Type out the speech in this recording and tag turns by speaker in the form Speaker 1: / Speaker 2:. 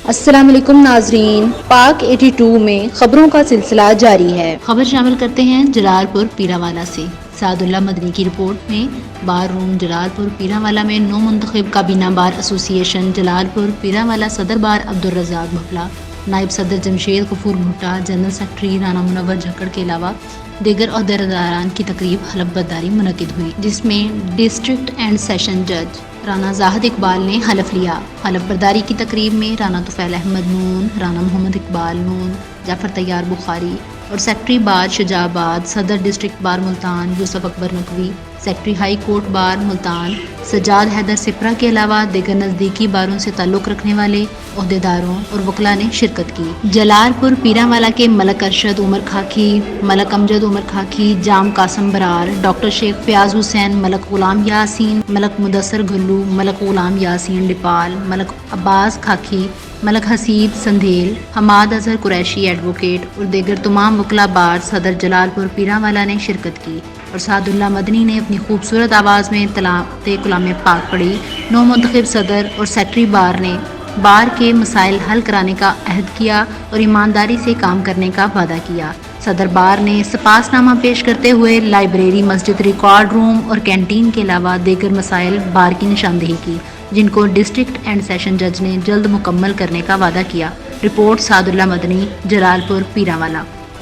Speaker 1: السلام علیکم ناظرین، پاک 82 میں خبروں کا سلسلہ جاری ہے۔
Speaker 2: خبر شامل کرتے ہیں جلال پور پیراوالا سے۔ سعد اللہ مدنی کی رپورٹ میں بار روم جلال پور پیراوالا میں نو منتخب کابینہ بار ایسوسی ایشن جلال پور پیراوالا صدر بار عبدالرزاق بھپلا، نائب صدر جمشید غفور بھٹا، جنرل سیکرٹری رانا منور جھکڑ کے علاوہ دیگر عہدیداران کی تقریب حلف برداری منعقد ہوئی، جس میں ڈسٹرکٹ اینڈ سیشن جج رانا زاہد اقبال نے حلف لیا۔ حلف برداری کی تقریب میں رانا طفیل احمد نون، رانا محمد اقبال نون، جعفر طیار بخاری اور سیکرٹری بار شجاع آباد، صدر district bar Multan Yousaf Akbar Naqvi, secretary high court bar Multan Sajjad Haider Sipra کے علاوہ دیگر نزدیکی باروں سے تعلق رکھنے والے عہدیداروں اور وکلاء نے شرکت کی۔ جلال پور پیراوالا کے ملک ارشد عمر خاکی، ملک امجد عمر خاکی، جام قاسم برار، ڈاکٹر شیخ فیاض حسین، ملک غلام یاسین، ملک مدثر گھلو، ملک غلام یاسین ڈپال، ملک عباس خاکی، ملک حسیب سندھیل، حماد اظہر قریشی ایڈوکیٹ اور دیگر تمام وکلاء بار صدر جلال پور پیراوالا نے شرکت کی اور سعد اللہ مدنی نے اپنی خوبصورت آواز میں تلاوت کلام پاک پڑھی۔ نو منتخب صدر اور سیکرٹری بار نے بار کے مسائل حل کرانے کا عہد کیا اور ایمانداری سے کام کرنے کا وعدہ کیا۔ صدر بار نے سپاس نامہ پیش کرتے ہوئے لائبریری، مسجد، ریکارڈ روم اور کینٹین کے علاوہ دیگر مسائل بار کی نشاندہی کی، جن کو ڈسٹرکٹ اینڈ سیشن جج نے جلد مکمل کرنے کا وعدہ کیا۔ رپورٹ سعد اللہ مدنی، جلال پور پیراوالا۔